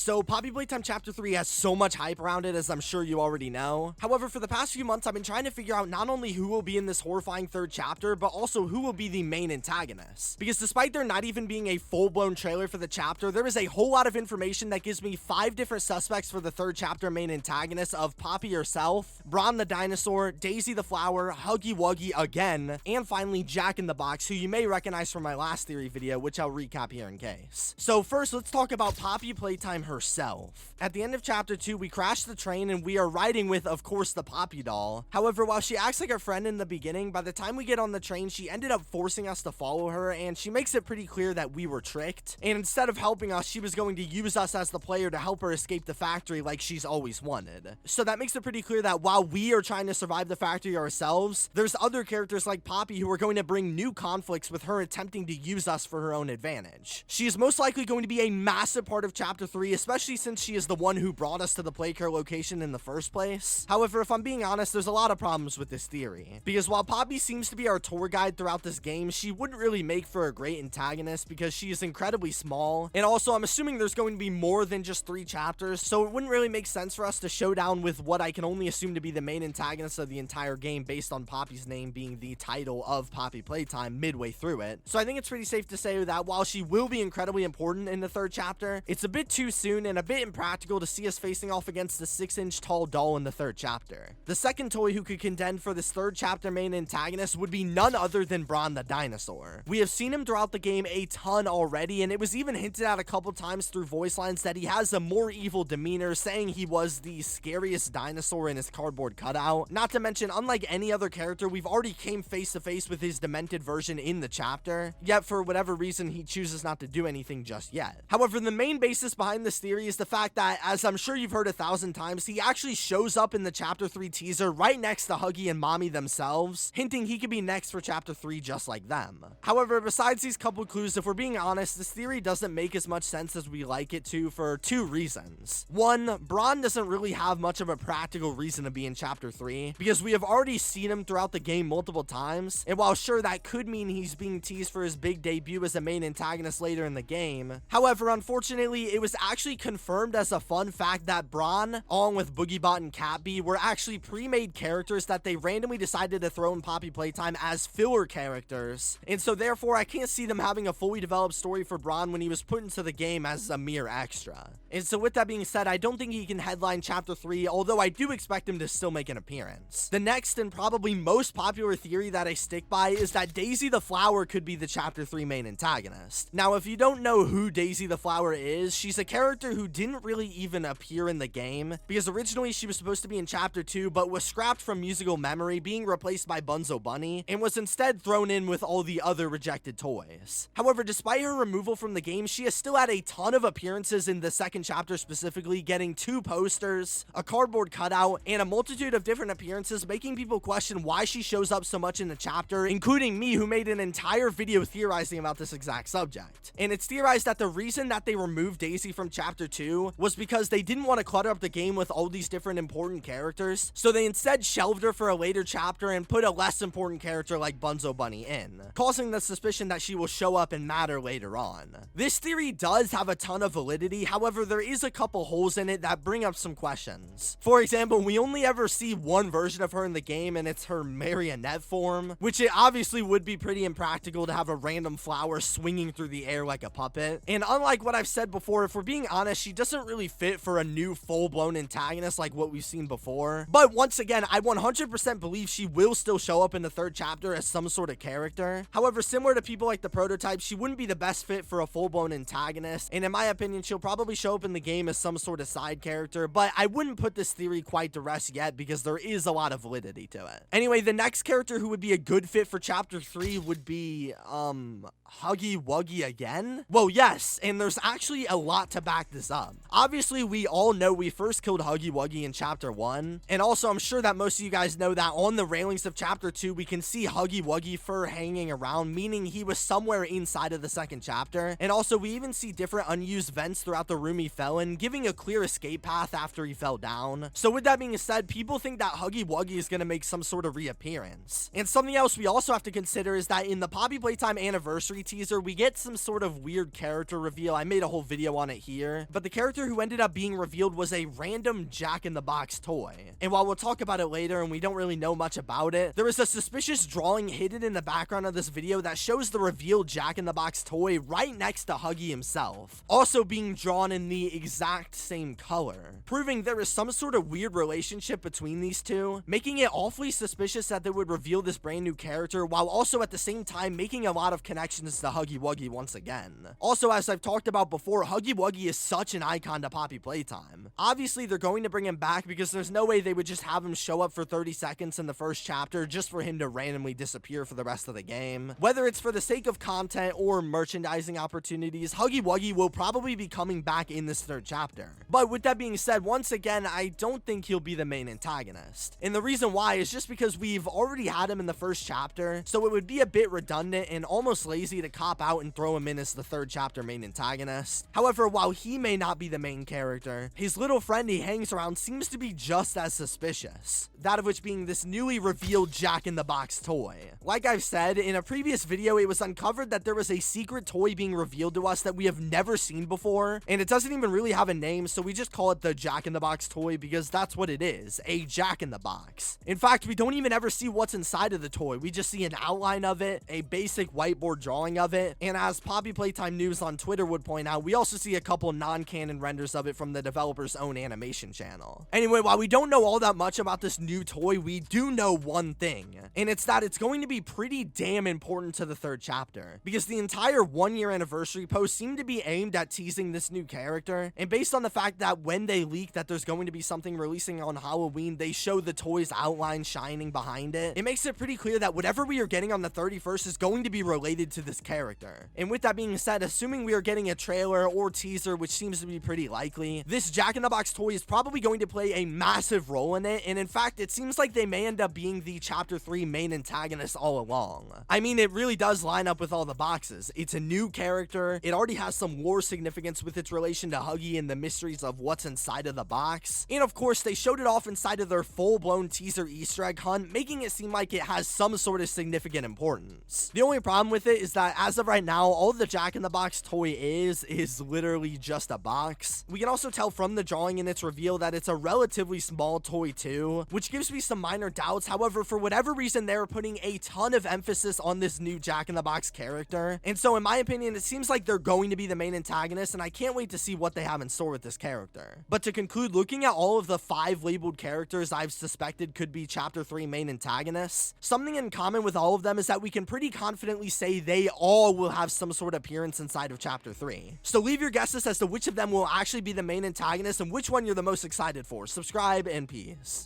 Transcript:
So Poppy Playtime Chapter 3 has so much hype around it, as I'm sure you already know. However, for the past few months, I've been trying to figure out not only who will be in this horrifying third chapter, but also who will be the main antagonist. Because despite there not even being a full-blown trailer for the chapter, there is a whole lot of information that gives me 5 different suspects for the third chapter main antagonist of Poppy herself, Bron the dinosaur, Daisy the flower, Huggy Wuggy again, and finally Jack in the Box, who you may recognize from my last theory video, which I'll recap here in case. So first, let's talk about Poppy Playtime herself. At the end of chapter 2, we crash the train and we are riding with, of course, the Poppy doll. However, while she acts like a friend in the beginning, by the time we get on the train, she ended up forcing us to follow her, and she makes it pretty clear that we were tricked. And instead of helping us, she was going to use us as the player to help her escape the factory like she's always wanted. So that makes it pretty clear that while we are trying to survive the factory ourselves, there's other characters like Poppy who are going to bring new conflicts with her attempting to use us for her own advantage. She is most likely going to be a massive part of chapter 3, especially since she is the one who brought us to the Playcare location in the first place. However, if I'm being honest, there's a lot of problems with this theory, because while Poppy seems to be our tour guide throughout this game, she wouldn't really make for a great antagonist because she is incredibly small, and also I'm assuming there's going to be more than just 3 chapters, so it wouldn't really make sense for us to show down with what I can only assume to be the main antagonist of the entire game based on Poppy's name being the title of Poppy Playtime midway through it. So I think it's pretty safe to say that while she will be incredibly important in the third chapter, it's a bit too soon and a bit impractical to see us facing off against the 6-inch tall doll in the third chapter. The second toy who could contend for this third chapter main antagonist would be none other than Bron the dinosaur. We have seen him throughout the game a ton already, and it was even hinted at a couple times through voice lines that he has a more evil demeanor, saying he was the scariest dinosaur in his cardboard cutout. Not to mention, unlike any other character, we've already came face to face with his demented version in the chapter, yet for whatever reason he chooses not to do anything just yet. However, the main basis behind this theory is the fact that, as I'm sure you've heard 1,000 times, he actually shows up in the chapter 3 teaser right next to Huggy and Mommy themselves, hinting he could be next for chapter 3 just like them. However, besides these couple clues, if we're being honest, this theory doesn't make as much sense as we like it to for 2 reasons. One, Bron doesn't really have much of a practical reason to be in chapter 3, because we have already seen him throughout the game multiple times, and while sure that could mean he's being teased for his big debut as a main antagonist later in the game, however, unfortunately, it was actually confirmed as a fun fact that Bron, along with Boogiebot and Catbee, were actually pre-made characters that they randomly decided to throw in Poppy Playtime as filler characters, and so therefore I can't see them having a fully developed story for Bron when he was put into the game as a mere extra. And so with that being said, I don't think he can headline chapter 3, although I do expect him to still make an appearance. The next and probably most popular theory that I stick by is that Daisy the Flower could be the chapter 3 main antagonist. Now, if you don't know who Daisy the Flower is, she's a character who didn't really even appear in the game, because originally she was supposed to be in chapter 2, but was scrapped from musical memory, being replaced by Bunzo Bunny, and was instead thrown in with all the other rejected toys. However, despite her removal from the game, she has still had a ton of appearances in the second chapter specifically, getting 2 posters, a cardboard cutout, and a multitude of different appearances, making people question why she shows up so much in the chapter, including me, who made an entire video theorizing about this exact subject. And it's theorized that the reason that they removed Daisy from chapter 2 was because they didn't want to clutter up the game with all these different important characters, so they instead shelved her for a later chapter and put a less important character like Bunzo Bunny in, causing the suspicion that she will show up and matter later on. This theory does have a ton of validity, however, there is a couple holes in it that bring up some questions. For example, we only ever see one version of her in the game, and it's her marionette form, which it obviously would be pretty impractical to have a random flower swinging through the air like a puppet. And unlike what I've said before, if we're being honest, she doesn't really fit for a new full-blown antagonist like what we've seen before. But once again, I 100% believe she will still show up in the third chapter as some sort of character. However, similar to people like the Prototype, she wouldn't be the best fit for a full-blown antagonist, and in my opinion, she'll probably show up in the game as some sort of side character, but I wouldn't put this theory quite to rest yet because there is a lot of validity to it. Anyway, the next character who would be a good fit for chapter 3 would be, Huggy Wuggy again? Well, yes, and there's actually a lot to back this up. Obviously, we all know we first killed Huggy Wuggy in chapter 1, and also I'm sure that most of you guys know that on the railings of chapter 2, we can see Huggy Wuggy fur hanging around, meaning he was somewhere inside of the second chapter, and also we even see different unused vents throughout the room he fell in, giving a clear escape path after he fell down. So with that being said, people think that Huggy Wuggy is going to make some sort of reappearance. And something else we also have to consider is that in the Poppy Playtime anniversary teaser, we get some sort of weird character reveal. I made a whole video on it here, but the character who ended up being revealed was a random Jack-in-the-Box toy. And while we'll talk about it later and we don't really know much about it, there is a suspicious drawing hidden in the background of this video that shows the revealed Jack-in-the-Box toy right next to Huggy himself, also being drawn in the exact same color, proving there is some sort of weird relationship between these two, making it awfully suspicious that they would reveal this brand new character while also at the same time making a lot of connections to Huggy Wuggy once again. Also, as I've talked about before, Huggy Wuggy is such an icon to Poppy Playtime. Obviously, they're going to bring him back because there's no way they would just have him show up for 30 seconds in the first chapter just for him to randomly disappear for the rest of the game. Whether it's for the sake of content or merchandising opportunities, Huggy Wuggy will probably be coming back in this third chapter. But with that being said, once again, I don't think he'll be the main antagonist. And the reason why is just because we've already had him in the first chapter, so it would be a bit redundant and almost lazy to cop out and throw him in as the third chapter main antagonist. However, while he may not be the main character, his little friend he hangs around seems to be just as suspicious. That of which being this newly revealed Jack-in-the-Box toy. Like I've said, in a previous video, it was uncovered that there was a secret toy being revealed to us that we have never seen before, and it doesn't even really have a name, so we just call it the Jack-in-the-Box toy because that's what it is, a Jack-in-the-Box. In fact, we don't even ever see what's inside of the toy. We just see an outline of it, a basic whiteboard drawing of it, and as Poppy Playtime News on Twitter would point out, we also see a couple non-canon renders of it from the developer's own animation channel. Anyway, while we don't know all that much about this new toy, we do know one thing, and it's that it's going to be pretty damn important to the third chapter, because the entire 1-year anniversary post seemed to be aimed at teasing this new character, and based on the fact that when they leak that there's going to be something releasing on Halloween, they show the toy's outline shining behind it, it makes it pretty clear that whatever we are getting on the 31st is going to be related to this character. And with that being said, assuming we are getting a trailer or teaser, which seems to be pretty likely, this Jack-in-the-Box toy is probably going to play a massive role in it, and in fact, it seems like they may end up being the Chapter 3 main antagonist all along. I mean, it really does line up with all the boxes. It's a new character, it already has some lore significance with its relation to Huggy and the mysteries of what's inside of the box, and of course, they showed it off inside of their full-blown teaser Easter egg hunt, making it seem like it has some sort of significant importance. The only problem with it is that as of right now, all the Jack-in-the-Box toy is literally just a box. We can also tell from the drawing in its reveal that it's a relatively small toy too, which gives me some minor doubts. However, for whatever reason, they're putting a ton of emphasis on this new Jack-in-the-Box character, and so in my opinion, it seems like they're going to be the main antagonist, and I can't wait to see what they have in store with this character. But to conclude, looking at all of the 5 labeled characters I've suspected could be Chapter 3 main antagonists, something in common with all of them is that we can pretty confidently say they all will have some sort of appearance inside of Chapter 3. So leave your guesses as to which of them will actually be the main antagonist and which one you're the most excited for. Subscribe and peace.